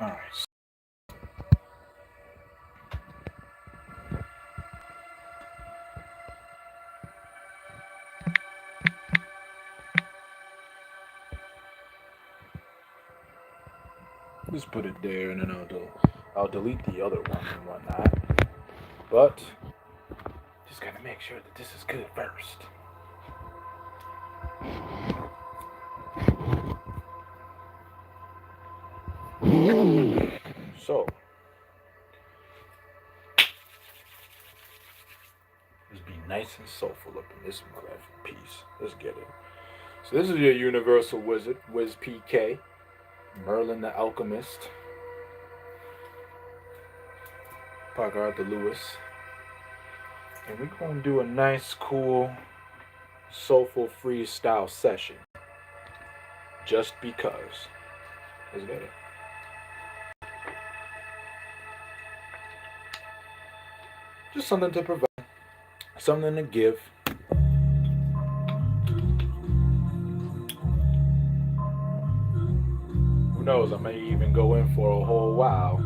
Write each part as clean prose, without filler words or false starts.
Alright. Just put it there and then I'll delete the other one and whatnot. But just gotta make sure that this is good first. So just be nice and soulful up in this graphic piece. Let's get it. So this is your Universal Wizard, Wiz PK, Merlin the Alchemist, Parker Arthur Lewis. And we're gonna do a nice, cool, soulful freestyle session. Just because. Let's get it. Just something to provide, something to give. Who knows? I may even go in for a whole while.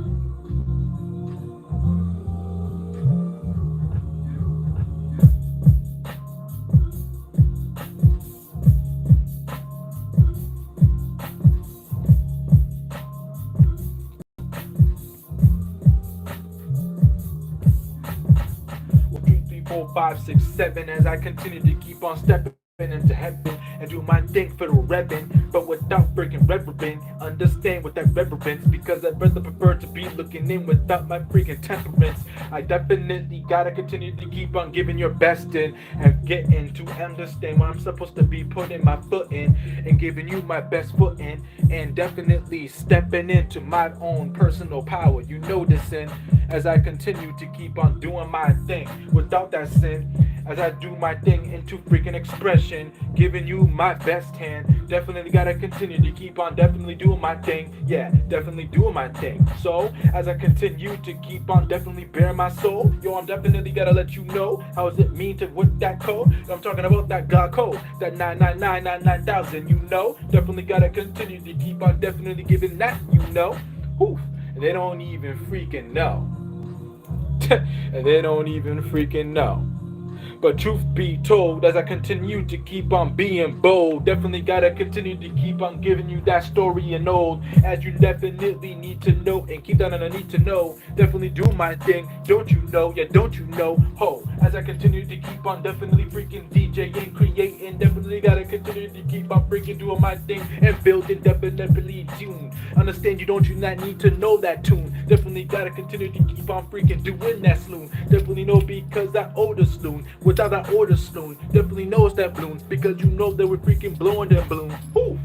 Well, 2, 3, 4, 5, 6, 7. As I continue to keep on stepping into heaven and do my thing for the reverend, but without freaking reverend. Understand with that reverence, because I'd rather prefer to be looking in without my freaking temperaments. I definitely gotta continue to keep on giving your best in and getting to understand what I'm supposed to be putting my foot in and giving you my best foot in and definitely stepping into my own personal power. You noticing as I continue to keep on doing my thing without that sin. As I do my thing into freaking expression, giving you my best hand. Definitely gotta continue to keep on definitely doing my thing. Yeah, definitely doing my thing. So, as I continue to keep on definitely bearing my soul, yo, I'm definitely gotta let you know how does it mean to with that code. I'm talking about that God code, that 99999,000, you know. Definitely gotta continue to keep on definitely giving that, you know. Whew, and they don't even freaking know. And they don't even freaking know. But truth be told, as I continue to keep on being bold, definitely gotta continue to keep on giving you that story and old. As you definitely need to know and keep that on a need to know. Definitely do my thing, don't you know? Yeah, don't you know? Ho, as I continue to keep on definitely freaking DJing, creating, definitely gotta continue to keep on freaking doing my thing and building, definitely tune. Understand you don't you not need to know that tune. Definitely gotta continue to keep on freaking doing that sloon. Definitely know because I owe the sloon. Without that order sloon, definitely knows that balloons because you know that we're freaking blowing them balloons. Woo!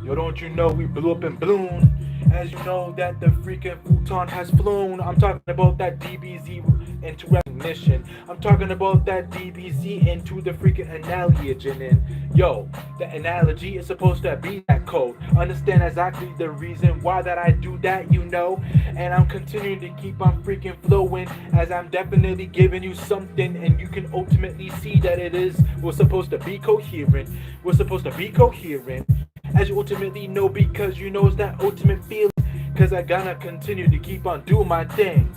Yo, don't you know we blew up and balloon? As you know that the freaking futon has flown. I'm talking about that DBZ into recognition. I'm talking about that DBZ into the freaking analogy. And yo, the analogy is supposed to be that code. Understand exactly the reason why that I do that, you know. And I'm continuing to keep on freaking flowing as I'm definitely giving you something, and you can ultimately see that it is we're supposed to be coherent. We're supposed to be coherent as you ultimately know because you know it's that ultimate feeling. Cause I gotta continue to keep on doing my thing.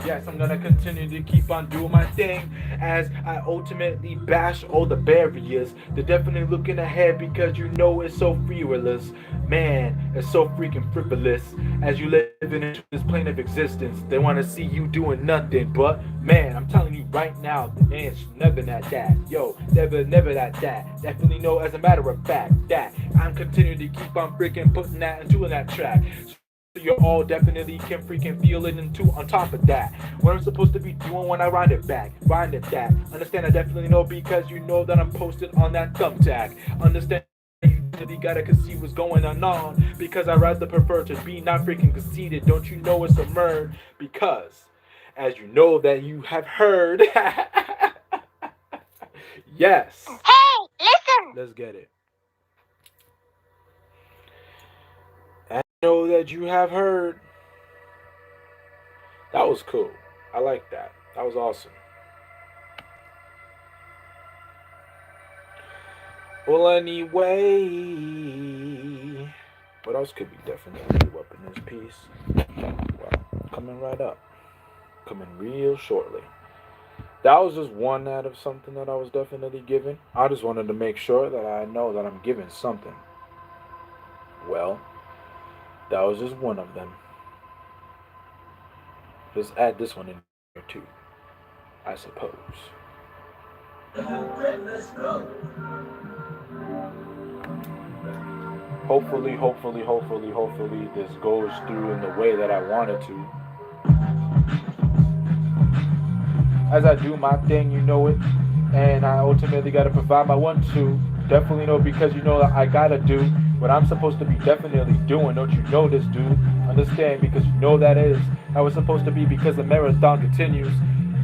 Yes, I'm gonna continue to keep on doing my thing as I ultimately bash all the barriers. They're definitely looking ahead because you know it's so frivolous. Man, it's so freaking frivolous as you live into this plane of existence. They wanna see you doing nothing, but man, I'm telling you right now, the answer's never at that. Yo, never at that. Definitely know as a matter of fact that I'm continuing to keep on freaking putting that and doing that track. So you all definitely can freaking feel it into on top of that. What I'm supposed to be doing when I wind it back, wind it that. Understand I definitely know because you know that I'm posted on that thumbtack. Understand you definitely gotta see what's going on because I rather prefer to be not freaking conceited. Don't you know it's a murder? Because as you know that you have heard, yes. Hey, listen! Let's get it. I know that you have heard. That was cool. I like that. That was awesome. Well, anyway, What else could be definitely do up in this piece? Well, coming right up. Coming real shortly. That was just one out of something that I was definitely given. I just wanted to make sure that I know that I'm giving something. Well, that was just one of them. Just add this one in there too, I suppose. Hopefully, this goes through in the way that I wanted to. As I do my thing, you know it, and I ultimately gotta provide my one two. Definitely know because you know that I gotta do what I'm supposed to be definitely doing. Don't you know this, dude? Understand because you know that is how it's supposed to be because the marathon continues.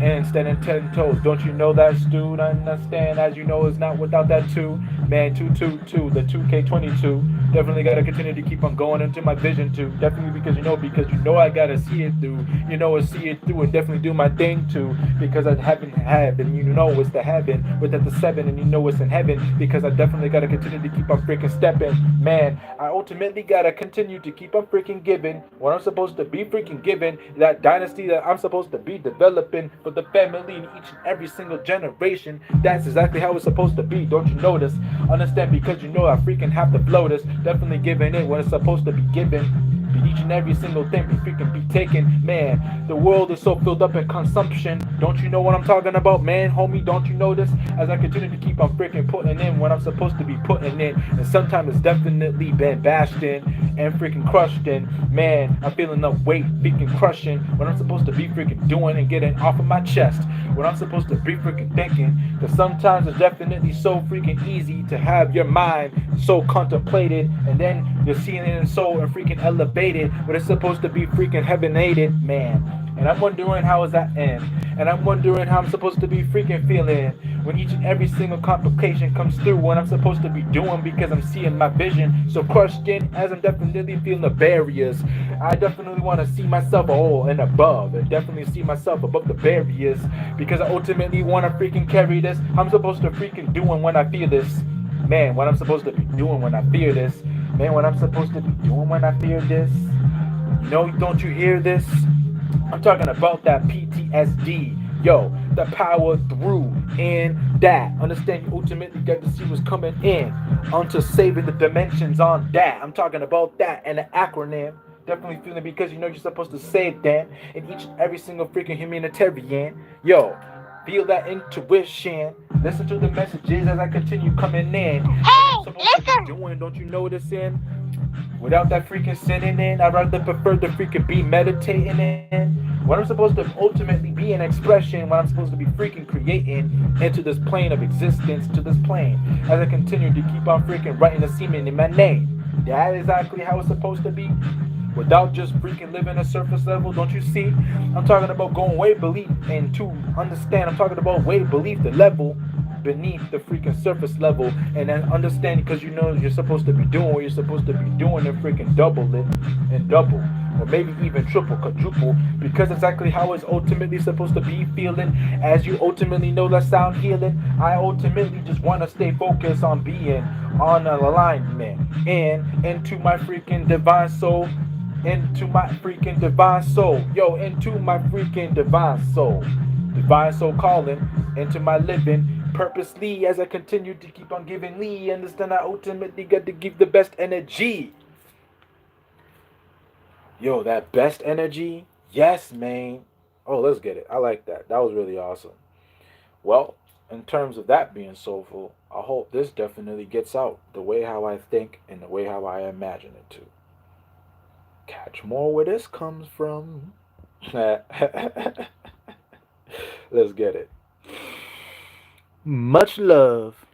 And standing 10 toes, don't you know that, dude? I understand, as you know, it's not without that two. Man, 222, the 2K22. Definitely gotta continue to keep on going into my vision too. Definitely because you know I gotta see it through. You know I see it through and definitely do my thing too. Because I haven't had and you know it's the heaven without the seven and you know it's in heaven. Because I definitely gotta continue to keep on freaking stepping. Man, I ultimately gotta continue to keep on freaking giving what I'm supposed to be freaking giving. That dynasty that I'm supposed to be developing for the family in each and every single generation. That's exactly how it's supposed to be. Don't you notice? Understand because you know I freaking have to blow this. Definitely giving it when it's supposed to be given. Be each and every single thing be freaking be taken. Man, the world is so filled up in consumption. Don't you know what I'm talking about, man, homie? Don't you know this? As I continue to keep on freaking putting in what I'm supposed to be putting in. And sometimes it's definitely been bashed in and freaking crushed in. Man, I'm feeling the weight freaking crushing what I'm supposed to be freaking doing and getting off of my chest. What I'm supposed to be freaking thinking. Because sometimes it's definitely so freaking easy to have your mind so contemplated and then you're seeing it so freaking elevated, but it's supposed to be freaking heavenated, man. And I'm wondering how is that end? And I'm wondering how I'm supposed to be freaking feeling when each and every single complication comes through. What I'm supposed to be doing because I'm seeing my vision so crushed in as I'm definitely feeling the barriers. I definitely want to see myself all and above, and definitely see myself above the barriers because I ultimately want to freaking carry this. I'm supposed to freaking doing when I feel this. Man, what I'm supposed to be doing when I fear this. Man, what I'm supposed to be doing when I fear this. You know, don't you hear this? I'm talking about that PTSD. Yo, the power through in that. Understand you ultimately got to see what's coming in onto saving the dimensions on that. I'm talking about that and an acronym. Definitely feeling because you know you're supposed to save them in each and every single freaking humanitarian. Yo, feel that intuition. Listen to the messages as I continue coming in. What I'm Hey, supposed to be listen! doing, don't you notice in? Without that freaking sitting in, I'd rather prefer to freaking be meditating in. What I'm supposed to ultimately be an expression, what I'm supposed to be freaking creating into this plane of existence, to this plane, as I continue to keep on freaking writing the semen in my name. That is exactly how it's supposed to be. Without just freaking living a surface level, don't you see? I'm talking about going way beneath and to understand. I'm talking about way beneath the level beneath the freaking surface level and then understanding because you know you're supposed to be doing what you're supposed to be doing and freaking double it and double or maybe even triple quadruple because exactly how it's ultimately supposed to be feeling as you ultimately know that sound healing. I ultimately just want to stay focused on being on an alignment and into my freaking divine soul, into my freaking divine soul, yo, into my freaking divine soul calling into my living purposely as I continue to keep on giving Lee. Understand I ultimately got to give the best energy. Yo, that best energy? Yes, man. Oh, let's get it. I like that. That was really awesome. Well, in terms of that being soulful, I hope this definitely gets out the way how I think and the way how I imagine it to. Catch more where this comes from. Let's get it. Much love.